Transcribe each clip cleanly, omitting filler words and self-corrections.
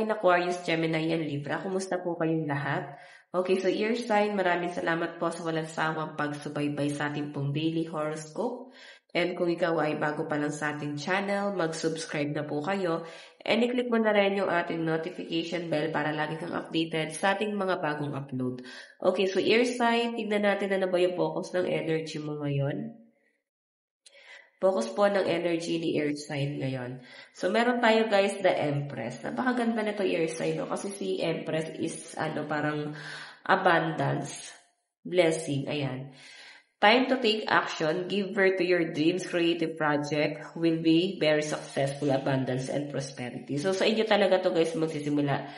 sign Aquarius, Gemini, and Libra. Kumusta po kayong lahat? Okay, so ear sign, maraming salamat po sa walang sawang pagsubaybay sa ating pong daily horoscope. And kung ikaw ay bago pa lang sa ating channel, mag-subscribe na po kayo. And i-click mo na rin yung ating notification bell para lagi kang updated sa ating mga bagong upload. Okay, so ear sign, tignan natin na ba yung focus ng energy mo ngayon. Focus po ng energy ni ear sign ngayon. So, meron tayo guys, the Empress. Napakaganda na ito ear sign, no? Kasi si Empress is, parang abundance, blessing, ayan. Time to take action, give birth to your dreams, creative project will be very successful, abundance, and prosperity. So, sa inyo talaga to guys, magsisimula.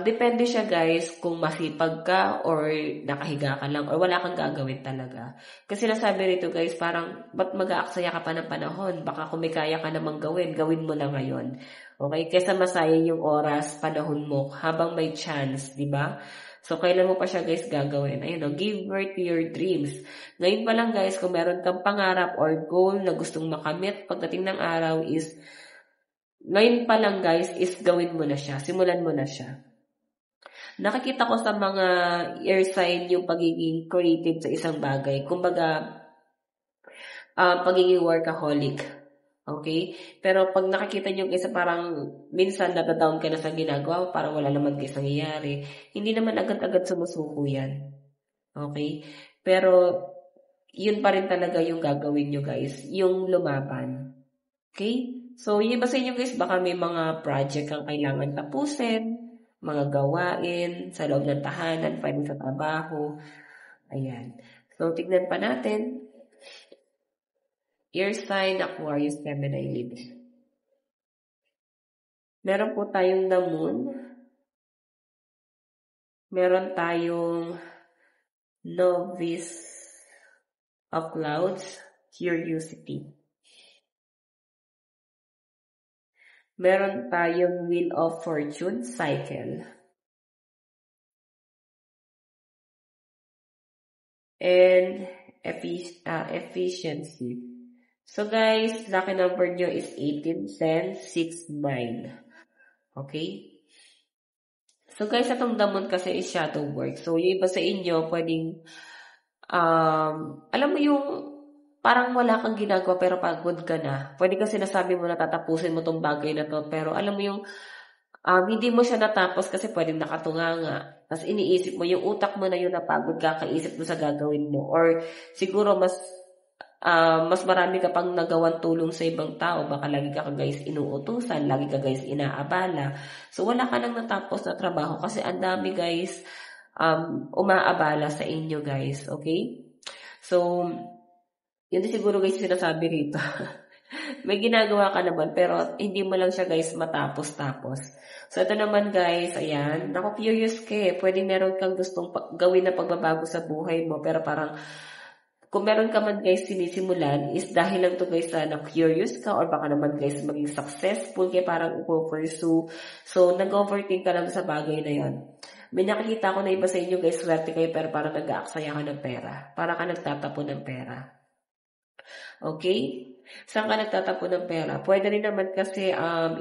Depende siya guys kung masipag ka or nakahiga ka lang or wala kang gagawin talaga. Kasi nasabi rito guys, parang ba't mag-aaksaya ka pa ng panahon? Baka kung may kaya ka namang gawin, gawin mo na ngayon. Okay? Kesa masayang yung oras, panahon mo habang may chance, di ba? So, kailan mo pa siya guys gagawin? Ayun o, give birth to your dreams. Ngayon pa lang guys, kung meron kang pangarap or goal na gustong makamit, pagdating ng araw is ngayon pa lang guys is gawin mo na siya. Simulan mo na siya. Nakikita ko sa mga air sign yung pagiging creative sa isang bagay. Kumbaga, pagiging workaholic. Okay? Pero pag nakikita nyo guys parang minsan natadown ka na sa ginagawa, parang wala naman guys nangyayari. Hindi naman agad-agad sumusuko yan. Okay? Pero yun pa rin talaga yung gagawin nyo guys. Yung lumaban. Okay? So, yung iba sa inyo guys, baka may mga project kang kailangan tapusin, mga gawain sa loob ng tahanan, pwedeng sa trabaho. Ayan. So, tignan pa natin. Air sign, Aquarius, Gemini, Libra. Meron po tayong the Moon. Meron tayong Novice of Clouds, Curiosity. Meron tayong Wheel of Fortune, Cycle. And Efficiency. So guys, lucky number nyo is 18, 10, 6, 9. Okay? So guys, itong damon kasi is shadow work. So yung iba sa inyo, pwedeng, alam mo yung parang wala kang ginagawa pero pagod ka na. Pwede kasi nasabi mo na tatapusin mo tong bagay na to. Pero alam mo yung hindi mo siya natapos kasi pwedeng nakatunganga. Tapos iniisip mo, yung utak mo na yun napagod ka, kaisip mo sa gagawin mo. Or siguro mas marami ka pang nagawan tulong sa ibang tao. Baka lagi ka guys inuutusan, lagi ka guys inaabala. So wala ka nang natapos na trabaho kasi ang dami guys umaabala sa inyo guys. Okay? So, yun din siguro guys sinasabi rito. May ginagawa ka naman pero hindi mo lang siya guys matapos-tapos. So ito naman guys, ayan, curious ka eh. Pwede meron kang gustong gawin na pagbabago sa buhay mo pero parang kung meron ka man guys sinisimulan is dahil lang to guys na curious ka or baka naman guys maging successful kaya parang pursue. So nag-overthink ka lang sa bagay na yan. May nakikita ko na iba sa inyo guys, swerte kayo pero parang nag-aaksaya ka ng pera. Parang ka nagtatapon ng pera. Okay? Saan ka nagtatapon ng pera? Pwede rin naman kasi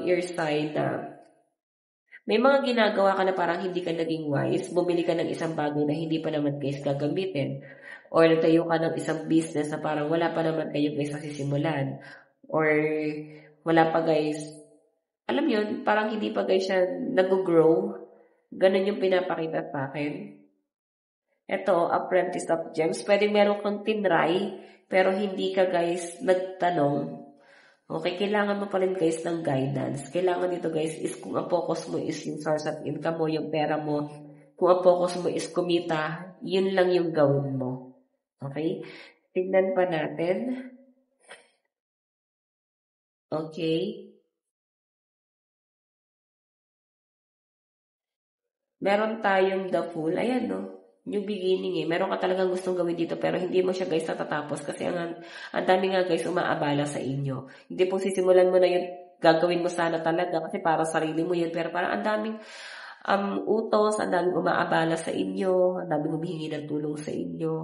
ear sign na may mga ginagawa ka na parang hindi ka naging wise. Bumili ka ng isang bagay na hindi pa naman guys gagamitin. Or nagtayo ka ng isang business na parang wala pa naman kayo guys nasisimulan. Or wala pa guys, alam yun, parang hindi pa guys siya nag-grow. Ganun yung pinapakita sa akin. Ito, Apprentice of Gems. Pwede meron kang tinry, pero hindi ka guys nagtanong. Okay, kailangan mo pa rin guys ng guidance. Kailangan dito guys is kung ang focus mo is yung source of income mo, yung pera mo. Kung ang focus mo is kumita, yun lang yung gawin mo. Okay? Tignan pa natin. Okay. Meron tayong the Fool. Ayan, no? New beginning eh. Meron ka talagang gustong gawin dito pero hindi mo siya guys natatapos kasi ang dami nga guys umaabala sa inyo. Hindi po sisimulan mo na yun, gagawin mo sana talaga kasi para sarili mo yun pero parang ang daming utos, ang daming umaabala sa inyo, ang daming humihingi ng tulong sa inyo.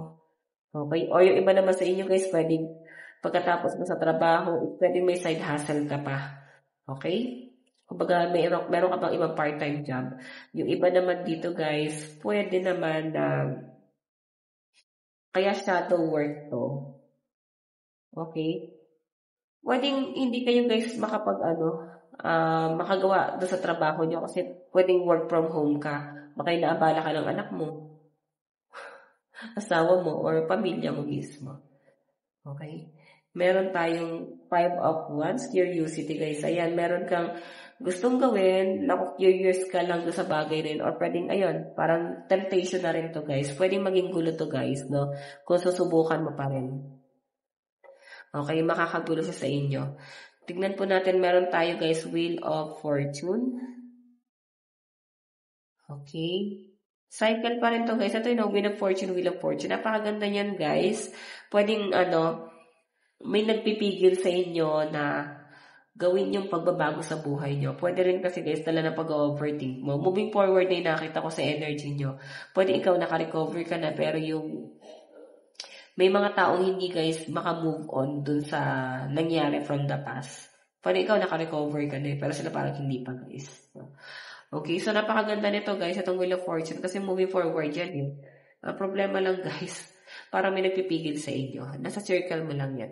Okay? O yung iba naman sa inyo guys, pwedeng pagkatapos mo sa trabaho, pwedeng may side hustle ka pa. Okay? Kumbaga, meron ka bang ibang part-time job. Yung iba naman dito guys, pwede naman na kaya shadow work to. Okay? Pwedeng hindi kayo guys makagawa doon sa trabaho nyo kasi pwedeng work from home ka. Baka inaabala ka ng anak mo, asawa mo, or pamilya mo mismo. Okay? Meron tayong 5 of Wands, curiosity guys. Ayan, meron kang gustong gawin, curious ka lang doon sa bagay rin, or pwedeng, ayun, parang temptation na rin to guys. Pwedeng maging gulo to guys, no? Kung susubukan mo pa rin. Okay, makakagulo siya sa inyo. Tignan po natin, meron tayo guys, Wheel of Fortune. Okay. Cycle pa rin to guys. Ito yung Wheel of Fortune, Wheel of Fortune. Napakaganda niyan guys. Pwedeng may nagpipigil sa inyo na gawin yung pagbabago sa buhay nyo. Pwede rin kasi guys, dala na pag-overthink mo. Moving forward na nakita ko sa energy nyo. Pwede ikaw naka-recover ka na, pero may mga taong hindi guys maka-move on dun sa nangyari from the past. Pwede ikaw naka-recover ka na, pero sila parang hindi pa guys. Okay, so napakaganda nito guys, itong Wheel of Fortune, kasi moving forward yan eh. Ang problema lang guys, parang may nagpipigil sa inyo. Nasa circle mo lang yan.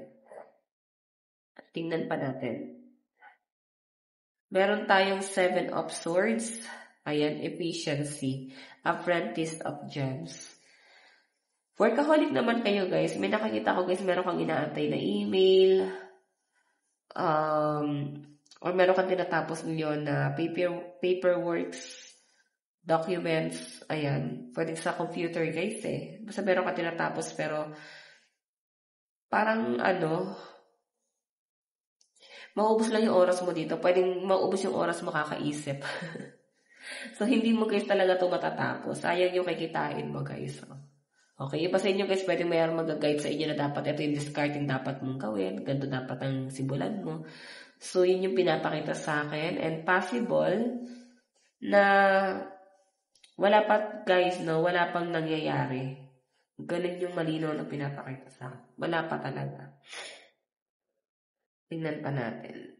Tingnan pa natin. Meron tayong 7 of Swords. Ayan, efficiency. Apprentice of Gems. Workaholic naman kayo guys. May nakakita ko guys, meron kang inaantay na email. Or meron kang tinatapos ngayon na paperworks, documents. Ayan, pwedeng sa computer guys eh. Basta meron kang tinatapos pero parang maubos lang yung oras mo dito. Pwedeng maubos yung oras mo kakaisip. So, hindi mo guys talaga ito matatapos. Sayang yung kikitain mo guys. Okay, iba sa inyo guys, pwedeng mayroong mag-guide sa inyo na dapat ito yung discarding dapat mong gawin. Ganito dapat ang simulan mo. So, yun yung pinapakita sa akin. And possible na wala pa guys, no? Wala pang nangyayari. Ganun yung malinaw na pinapakita sa akin. Wala pa talaga. Tingnan pa natin.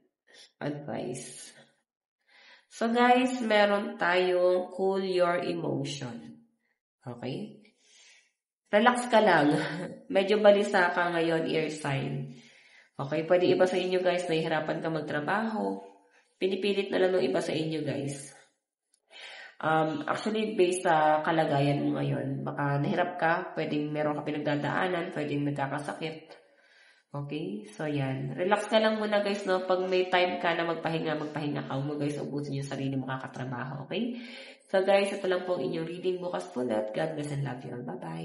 Advice. So guys, meron tayong cool your emotion. Okay? Relax ka lang. Medyo balisa ka ngayon, air sign. Okay? Pwede iba sa inyo guys, nahihirapan ka magtrabaho. Pinipilit na lang ng iba sa inyo guys. Actually, based sa kalagayan mo ngayon, baka nahirap ka, pwedeng meron ka pinagdadaanan, pwedeng nagkakasakit. Okay? So, yan. Relax ka lang muna guys, no? Pag may time ka na magpahinga ka. Huwag mo guys, ubusin yung sarili mo kakatrabaho. Okay? So, guys, ito lang po ang inyong reading bukas po. God bless and love you all. Bye-bye.